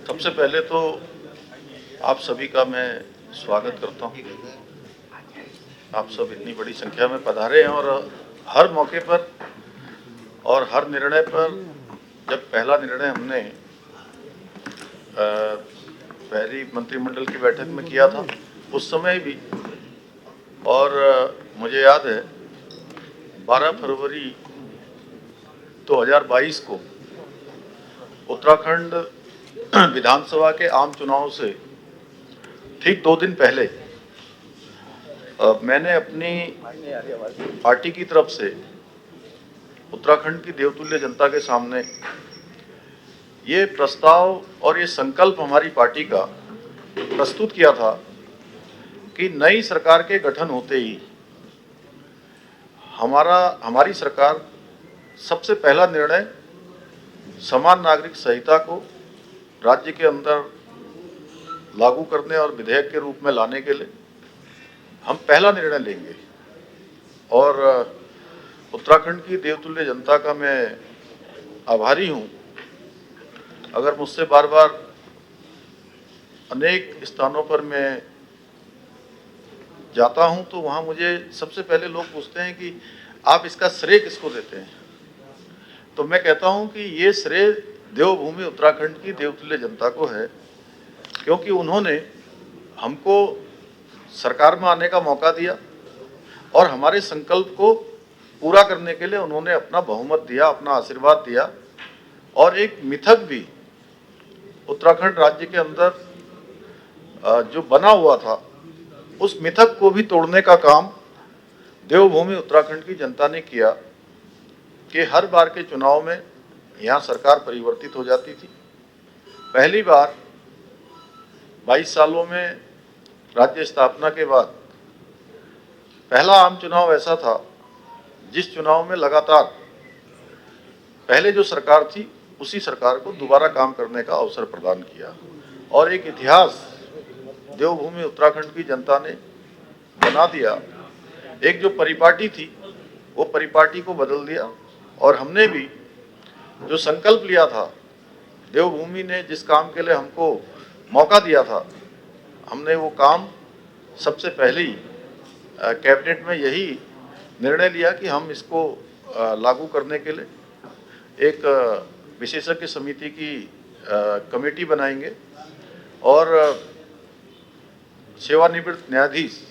सबसे पहले तो आप सभी का मैं स्वागत करता हूँ। आप सब इतनी बड़ी संख्या में पधारे हैं और हर मौके पर और हर निर्णय पर, जब पहला निर्णय हमने पहली मंत्रिमंडल की बैठक में किया था उस समय भी, और मुझे याद है 12 फरवरी 2022 को उत्तराखंड विधानसभा के आम चुनाव से ठीक 2 दिन पहले मैंने अपनी पार्टी की तरफ से उत्तराखंड की देवतुल्य जनता के सामने ये प्रस्ताव और ये संकल्प हमारी पार्टी का प्रस्तुत किया था कि नई सरकार के गठन होते ही हमारी सरकार सबसे पहला निर्णय समान नागरिक संहिता को राज्य के अंदर लागू करने और विधेयक के रूप में लाने के लिए हम पहला निर्णय लेंगे। और उत्तराखंड की देवतुल्य जनता का मैं आभारी हूँ। अगर मुझसे बार बार अनेक स्थानों पर मैं जाता हूँ तो वहाँ मुझे सबसे पहले लोग पूछते हैं कि आप इसका श्रेय किसको देते हैं, तो मैं कहता हूँ कि ये श्रेय देवभूमि उत्तराखंड की देवतुल्य जनता को है, क्योंकि उन्होंने हमको सरकार में आने का मौका दिया और हमारे संकल्प को पूरा करने के लिए उन्होंने अपना बहुमत दिया, अपना आशीर्वाद दिया। और एक मिथक भी उत्तराखंड राज्य के अंदर जो बना हुआ था, उस मिथक को भी तोड़ने का काम देवभूमि उत्तराखंड की जनता ने किया कि हर बार के चुनाव में यहाँ सरकार परिवर्तित हो जाती थी। पहली बार 22 सालों में राज्य स्थापना के बाद पहला आम चुनाव ऐसा था जिस चुनाव में लगातार पहले जो सरकार थी उसी सरकार को दोबारा काम करने का अवसर प्रदान किया और एक इतिहास देवभूमि उत्तराखंड की जनता ने बना दिया। एक जो परिपाटी थी वो परिपाटी को बदल दिया और हमने भी जो संकल्प लिया था, देवभूमि ने जिस काम के लिए हमको मौका दिया था, हमने वो काम सबसे पहले ही कैबिनेट में यही निर्णय लिया कि हम इसको लागू करने के लिए एक विशेषज्ञ समिति की कमेटी बनाएंगे और सेवानिवृत्त न्यायाधीश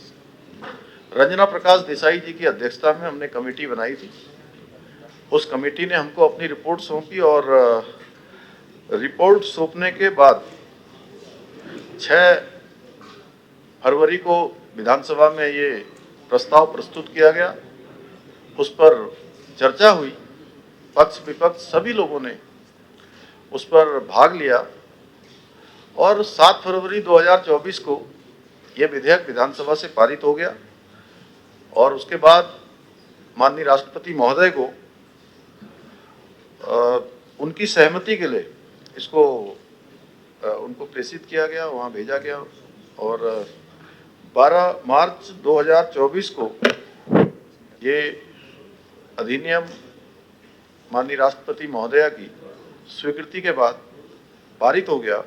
रंजना प्रकाश देसाई जी की अध्यक्षता में हमने कमेटी बनाई थी। उस कमेटी ने हमको अपनी रिपोर्ट सौंपी और रिपोर्ट सौंपने के बाद 6 फरवरी को विधानसभा में ये प्रस्ताव प्रस्तुत किया गया। उस पर चर्चा हुई, पक्ष विपक्ष सभी लोगों ने उस पर भाग लिया और 7 फरवरी 2024 को ये विधेयक विधानसभा से पारित हो गया। और उसके बाद माननीय राष्ट्रपति महोदय को उनकी सहमति के लिए इसको उनको प्रेषित किया गया, वहाँ भेजा गया और 12 मार्च 2024 को ये अधिनियम माननीय राष्ट्रपति महोदया की स्वीकृति के बाद पारित हो गया।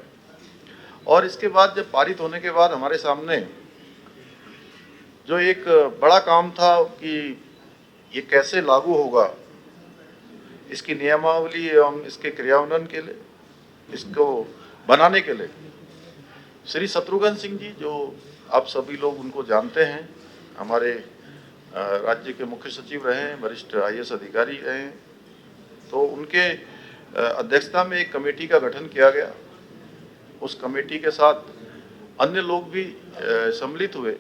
और इसके बाद जब पारित होने के बाद हमारे सामने जो एक बड़ा काम था कि ये कैसे लागू होगा, इसकी नियमावली एवं इसके क्रियान्वयन के लिए, इसको बनाने के लिए श्री शत्रुघ्न सिंह जी, जो आप सभी लोग उनको जानते हैं, हमारे राज्य के मुख्य सचिव रहे हैं, वरिष्ठ IAS अधिकारी रहे हैं, तो उनके अध्यक्षता में एक कमेटी का गठन किया गया। उस कमेटी के साथ अन्य लोग भी सम्मिलित हुए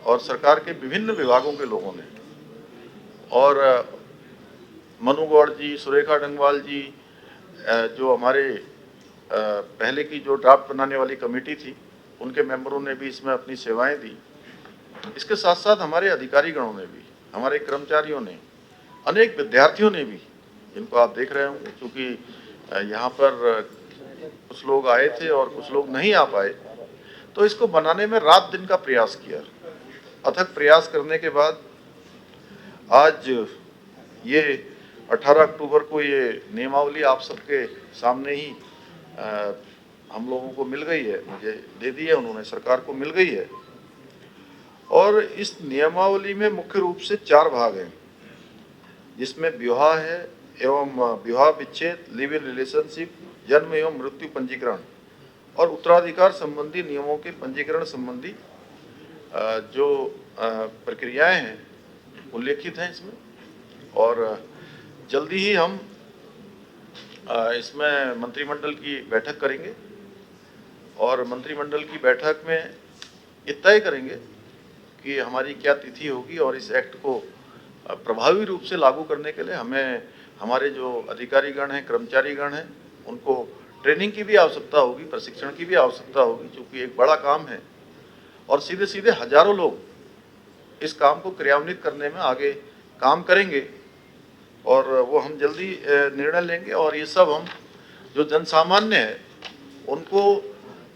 और सरकार के विभिन्न विभागों के लोगों ने, और मनु गौड़ जी, सुरेखा डंगवाल जी, जो हमारे पहले की जो ड्राफ्ट बनाने वाली कमेटी थी, उनके मेंबरों ने भी इसमें अपनी सेवाएं दी। इसके साथ साथ हमारे अधिकारी गणों ने भी, हमारे कर्मचारियों ने, अनेक विद्यार्थियों ने भी, जिनको आप देख रहे होंगे, क्योंकि यहाँ पर कुछ लोग आए थे और कुछ लोग नहीं आ पाए, तो इसको बनाने में रात दिन का प्रयास किया। अथक प्रयास करने के बाद आज ये 18 अक्टूबर को ये नियमावली आप सबके सामने ही हम लोगों को मिल गई है, मुझे दे दी है उन्होंने, सरकार को मिल गई है। और इस नियमावली में मुख्य रूप से 4 भाग हैं, जिसमें विवाह है एवं विवाह विच्छेद, लिव इन रिलेशनशिप, जन्म एवं मृत्यु पंजीकरण और उत्तराधिकार संबंधी नियमों के पंजीकरण संबंधी जो प्रक्रियाएं हैं उल्लेखित हैं इसमें। और जल्दी ही हम इसमें मंत्रिमंडल की बैठक करेंगे और मंत्रिमंडल की बैठक में ये तय करेंगे कि हमारी क्या तिथि होगी और इस एक्ट को प्रभावी रूप से लागू करने के लिए हमें हमारे जो अधिकारीगण हैं, कर्मचारीगण हैं, उनको ट्रेनिंग की भी आवश्यकता होगी, प्रशिक्षण की भी आवश्यकता होगी, क्योंकि एक बड़ा काम है और सीधे सीधे हजारों लोग इस काम को क्रियान्वित करने में आगे काम करेंगे और वो हम जल्दी निर्णय लेंगे। और ये सब हम जो जन सामान्य है उनको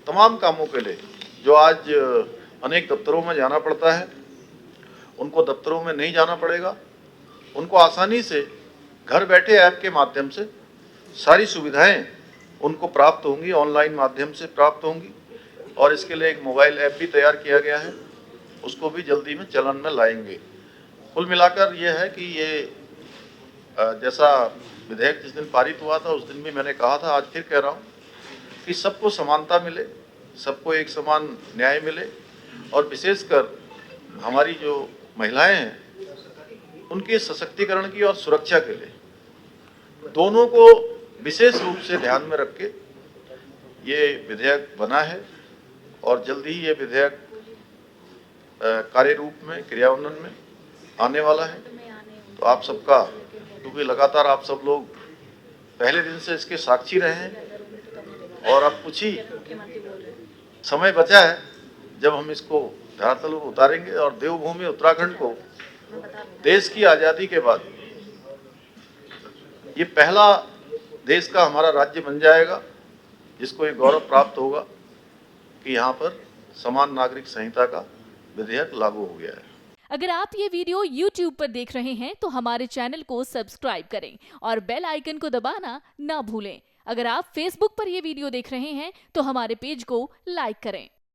तमाम कामों के लिए जो आज अनेक दफ्तरों में जाना पड़ता है, उनको दफ्तरों में नहीं जाना पड़ेगा, उनको आसानी से घर बैठे ऐप के माध्यम से सारी सुविधाएं उनको प्राप्त होंगी, ऑनलाइन माध्यम से प्राप्त होंगी। और इसके लिए एक मोबाइल ऐप भी तैयार किया गया है, उसको भी जल्दी में चलन में लाएंगे। कुल मिलाकर ये है कि ये जैसा विधेयक जिस दिन पारित हुआ था उस दिन भी मैंने कहा था, आज फिर कह रहा हूँ कि सबको समानता मिले, सबको एक समान न्याय मिले और विशेषकर हमारी जो महिलाएं हैं उनके सशक्तिकरण की और सुरक्षा के लिए दोनों को विशेष रूप से ध्यान में रख के ये विधेयक बना है और जल्दी ही ये विधेयक कार्य रूप में, क्रियान्वयन में आने वाला है। तो आप सबका, क्योंकि लगातार आप सब लोग पहले दिन से इसके साक्षी रहे हैं और अब कुछ ही समय बचा है जब हम इसको धरातल पर उतारेंगे और देवभूमि उत्तराखंड को देश की आज़ादी के बाद ये पहला देश का हमारा राज्य बन जाएगा जिसको ये गौरव प्राप्त होगा कि यहाँ पर समान नागरिक संहिता का विधेयक लागू हो गया है। अगर आप ये वीडियो YouTube पर देख रहे हैं तो हमारे चैनल को सब्सक्राइब करें और बेल आइकन को दबाना ना भूलें। अगर आप Facebook पर ये वीडियो देख रहे हैं तो हमारे पेज को लाइक करें।